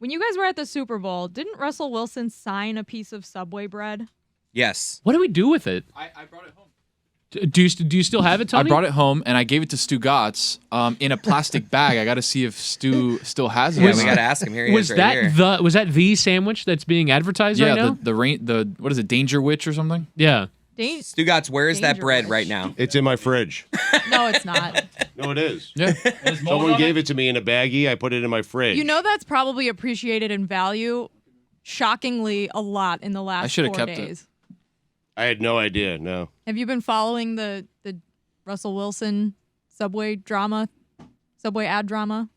When you guys were at the Super Bowl, didn't Russell Wilson sign a piece of Subway bread? Yes. What do we do with it? I brought it home. Do you still have it, Tony? I brought it home and I gave it to Stugotz in a plastic bag. I got to see if Stu still has it. Yeah, we got to ask him. Here he was is right here. Was that the sandwich that's being advertised right now? the what is it, Dangerwich or something? Yeah. Stugotz, where is that bread right now? It's in my fridge. No, it's not. No, it is. Yeah. Someone gave it to me in a baggie. I put it in my fridge. You know that's probably appreciated in value, shockingly, a lot in the last 4 days. I should have kept it. I had no idea, no. Have you been following the Russell Wilson Subway ad drama?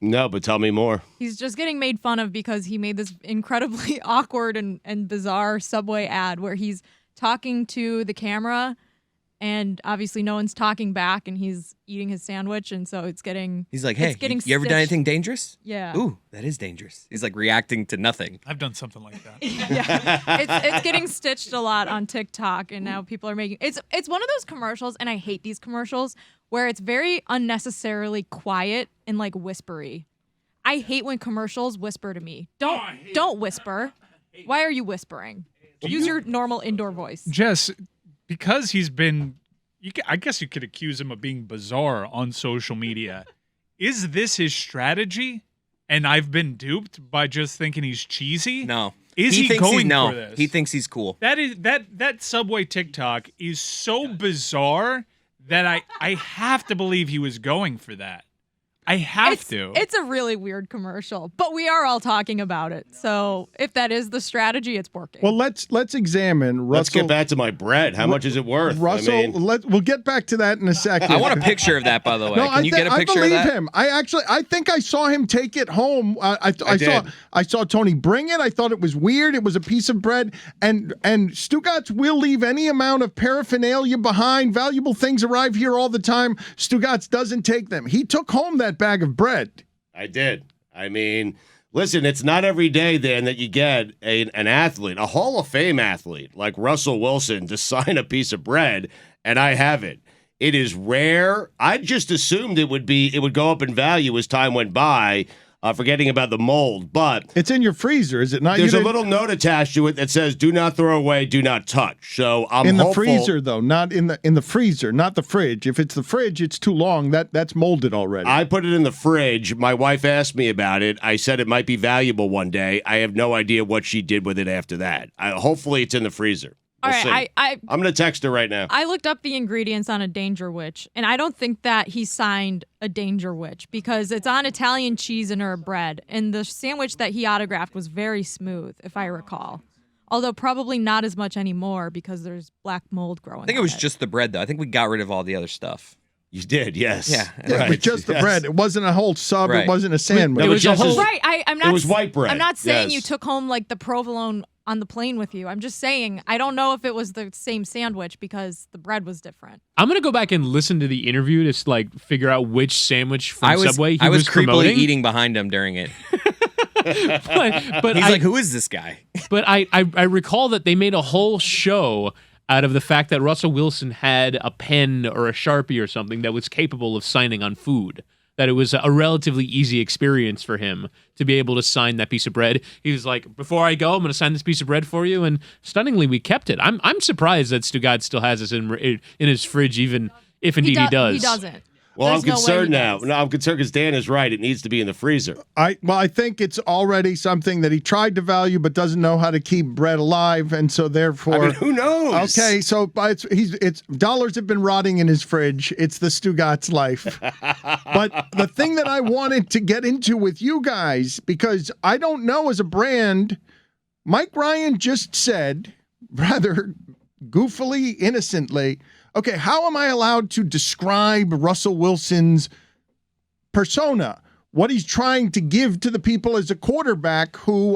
No, but tell me more. He's just getting made fun of because he made this incredibly awkward and bizarre Subway ad where he's talking to the camera and obviously no one's talking back and he's eating his sandwich and so it's getting... He's like, hey, you ever done anything dangerous? Yeah. Ooh, that is dangerous. He's like reacting to nothing. I've done something like that. Yeah. It's getting stitched a lot on TikTok and now people are making... It's one of those commercials, and I hate these commercials, where it's very unnecessarily quiet and like whispery. I hate when commercials whisper to me. Don't whisper. Why are you whispering? Use your normal indoor voice. Jess, because he's been, I guess you could accuse him of being bizarre on social media. Is this his strategy? And I've been duped by just thinking he's cheesy? No. Is he going for this? He thinks he's cool. That Subway TikTok is so bizarre that I have to believe he was going for that. I have to. It's a really weird commercial, but we are all talking about it. So if that is the strategy, it's working. Well, let's examine Russell. Let's get back to my bread. How much is it worth? Russell, we'll get back to that in a second. I want a picture of that, by the way. No, Can you get a picture of that? I believe him. I think I saw him take it home. I saw Tony bring it. I thought it was weird. It was a piece of bread. And Stugotz will leave any amount of paraphernalia behind. Valuable things arrive here all the time. Stugotz doesn't take them. He took home that bag of bread. I did. I mean, listen, it's not every day then that you get an athlete, a Hall of Fame athlete like Russell Wilson to sign a piece of bread, and I have it. It is rare. I just assumed it would go up in value as time went by, forgetting about the mold, but it's in your freezer, is it not? There's a little note attached to it that says "Do not throw away, do not touch." So I'm in the hopeful. freezer though, not in the freezer, not the fridge. If it's the fridge, it's too long. That's molded already. I put it in the fridge. My wife asked me about it. I said it might be valuable one day. I have no idea what she did with it after that. Hopefully, it's in the freezer. All right, I'm going to text her right now. I looked up the ingredients on a Dangerwich, and I don't think that he signed a Dangerwich because it's on Italian cheese and herb bread, and the sandwich that he autographed was very smooth, if I recall. Although probably not as much anymore because there's black mold growing. I think it was just the bread, though. I think we got rid of all the other stuff. You did, yes. Yeah, right. It was just the bread. It wasn't a whole sub. Right. It wasn't a sandwich. It was just right. I'm not. It was white bread. I'm not saying yes. you took home like the provolone on the plane with you. I'm just saying I don't know if it was the same sandwich because the bread was different. I'm gonna go back and listen to the interview to like figure out which sandwich from Subway he was creepily promoting. eating behind him during it. but he's like, who is this guy? But I recall that they made a whole show out of the fact that Russell Wilson had a pen or a Sharpie or something that was capable of signing on food. That it was a relatively easy experience for him to be able to sign that piece of bread. He was like, before I go, I'm going to sign this piece of bread for you. And stunningly, we kept it. I'm surprised that Stugotz still has this in his fridge, even if indeed he does. He doesn't. Well, There's I'm concerned no way he now. does. No, I'm concerned because Dan is right. It needs to be in the freezer. I think it's already something that he tried to value but doesn't know how to keep bread alive, and so therefore, I mean, who knows? Okay, so it's dollars have been rotting in his fridge. It's the Stugotz life. But the thing that I wanted to get into with you guys, because I don't know as a brand, Mike Ryan just said rather goofily, innocently, okay, how am I allowed to describe Russell Wilson's persona? What he's trying to give to the people as a quarterback who,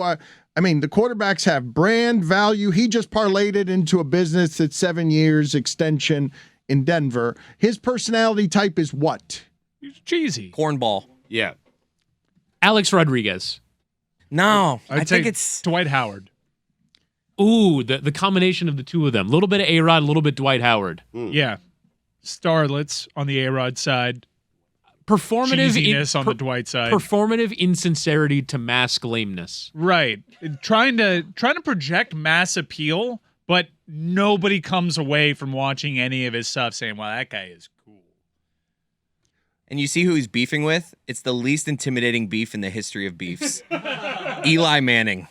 the quarterbacks have brand value. He just parlayed it into a business that's 7 years extension in Denver. His personality type is what? He's cheesy. Cornball. Yeah. Alex Rodriguez. No, I'd think say it's Dwight Howard. Ooh, the combination of the two of them. A little bit of A-Rod, a little bit Dwight Howard. Yeah. Starlets on the A-Rod side. performative cheesiness on the Dwight side. Performative insincerity to mask lameness. Right. Trying to project mass appeal, but nobody comes away from watching any of his stuff saying, "Well, that guy is cool." And you see who he's beefing with? It's the least intimidating beef in the history of beefs. Eli Manning.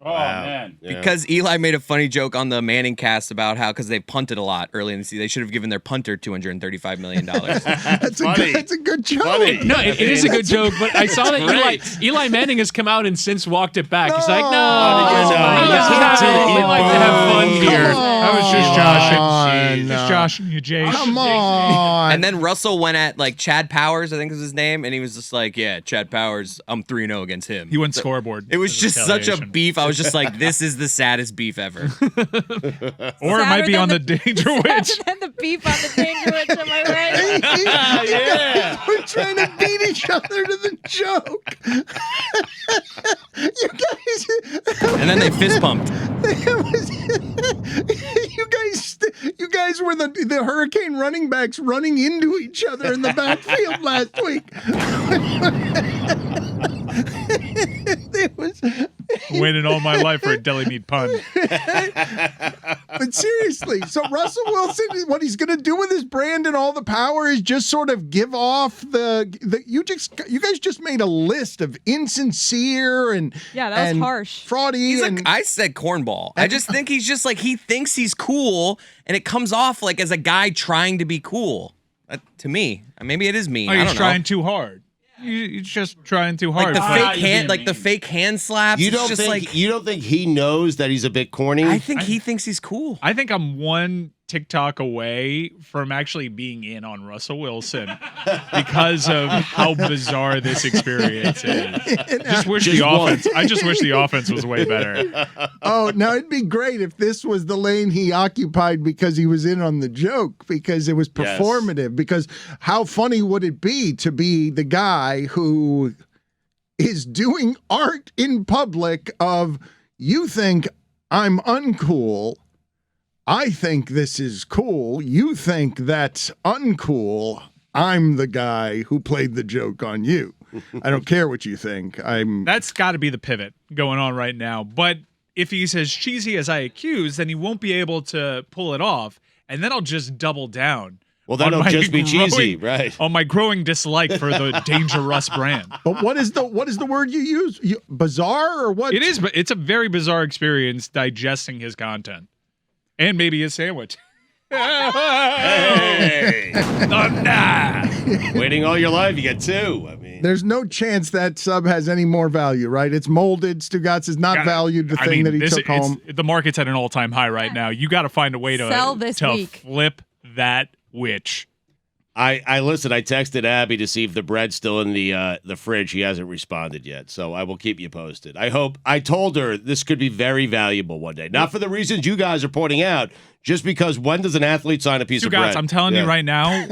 Oh, man. Yeah. Because Eli made a funny joke on the Manning cast about how, because they punted a lot early in the season, they should have given their punter $235 million. That's funny. a good joke. Funny. No, it is a good joke, but I saw that Eli Manning has come out and since walked it back. He's like, we like to have fun here. I was just joshing. No. Just joshing you, Jay. Come on. And then Russell went at like Chad Powers, I think was his name, and he was just like, yeah, Chad Powers, I'm 3-0 against him. He went scoreboard. It was as just such a retaliation. beef. I was just like, this is the saddest beef ever. Or it might be on the Dangerwich. Sadder than the beef on the Dangerwich, am I right? Yeah. We're trying to beat each other to the joke. You guys. And then they fist pumped. You guys were the Hurricane running backs running into each other in the backfield last week. It was, Waiting all my life for a deli meat pun. but seriously, so Russell Wilson, what he's going to do with his brand and all the power is just sort of give off you guys just made a list of insincere and Yeah, that was and harsh. fraudy. He's and like, I said cornball. I just think he's just like, he thinks he's cool, and it comes off like as a guy trying to be cool. To me, maybe it is mean. Oh, I he's don't trying know. too hard. He's just trying too Like hard. the Ah, fake you're hand, being like the mean. fake hand slaps. You it's don't just think like you don't think he knows that he's a bit corny? I think he thinks he's cool. I think I'm one TikTok away from actually being in on Russell Wilson because of how bizarre this experience is. Just wish the offense. I just wish the offense was way better. Oh, now it'd be great if this was the lane he occupied because he was in on the joke, because it was Yes. performative. Because how funny would it be to be the guy who is doing art in public of, you think I'm uncool, I think this is cool, you think that's uncool, I'm the guy who played the joke on you. I don't care what you think. That's got to be the pivot going on right now. But if he's as cheesy as I accuse, then he won't be able to pull it off. And then I'll just double down. Well, then on it'll my just be cheesy, growing- right? On my growing dislike for the Dangerous brand. But what is the word you use? Bizarre or what? It is, but it's a very bizarre experience digesting his content. And maybe his sandwich. Hey. Waiting all your life, you get two. I mean, There's no chance that sub has any more value, right? It's molded. Stugotz is not valued the thing that he took home. The market's at an all-time high right now. You got to find a way to Sell this week. flip that witch. I listen. I texted Abby to see if the bread's still in the fridge. He hasn't responded yet, so I will keep you posted. I told her this could be very valuable one day, not for the reasons you guys are pointing out, just because when does an athlete sign a piece of bread? I'm telling you right now,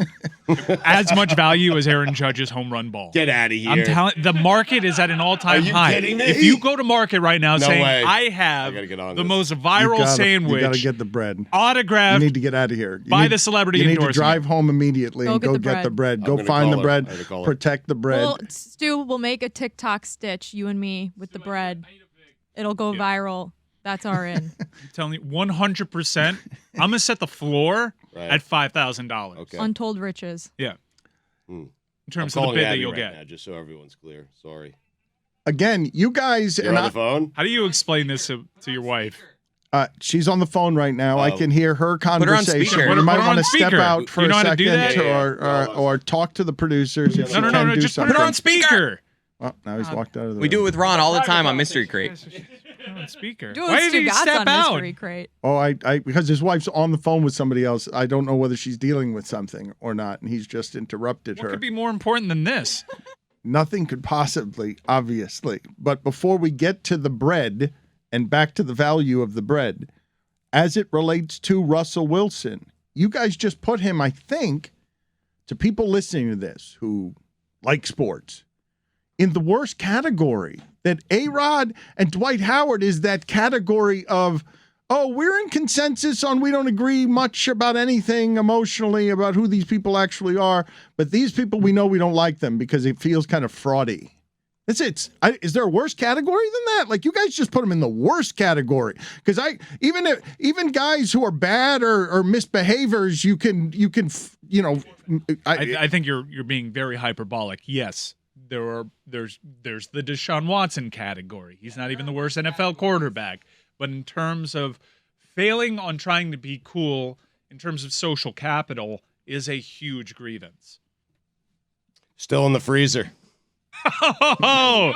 as much value as Aaron Judge's home run ball. Get out of here. I'm telling the market is at an all-time Are you high. kidding me? If you go to market right now No saying way. I have gotta get on the this. most viral sandwich, You got to get the bread. You autographed need to get out of here. by the celebrity You need to endorsement. drive home immediately Go and get go the get the bread. bread. I'm Go gonna find call the her. bread. I'm gonna call her. Protect the bread. Well, Stu, we'll make a TikTok stitch, you and me, with the bread. It'll go viral. That's our in. I'm telling you, 100%. I'm gonna set the floor Right. at $5,000. Okay. Untold riches. Yeah. Hmm. In terms I'm of the calling bid that Abby you'll right get. now, just so everyone's clear. Sorry. Again, you guys You're and on the phone? How do you explain this to your wife? she's on the phone right now. I Oh. can hear her her on conversation. speaker. You Put might her on want to step speaker. out for You know a how to do second, that? or talk to the producers if you No, can do just put something. her on speaker. Oh, now he's walked out of the We do it room. with Ron all the time on Mystery Crate. On speaker. Do it Why with did you Stugotz step on out? Mystery Crate. Oh, I because his wife's on the phone with somebody else. I don't know whether she's dealing with something or not, and he's just interrupted What her. could be more important than this? Nothing could possibly, obviously. But before we get to the bread and back to the value of the bread, as it relates to Russell Wilson, you guys just put him, I think, to people listening to this who like sports, in the worst category. That A-Rod and Dwight Howard is that category of, oh, we're in consensus on we don't agree much about anything emotionally about who these people actually are, but these people we know we don't like them because it feels kind of fraudy. Is there a worse category than that? Like, you guys just put them in the worst category. Because even guys who are bad or misbehaviors, I think you're being very hyperbolic. Yes, there's the Deshaun Watson category. He's not even the worst NFL quarterback. But in terms of failing on trying to be cool, in terms of social capital, is a huge grievance. Still in the freezer. Oh,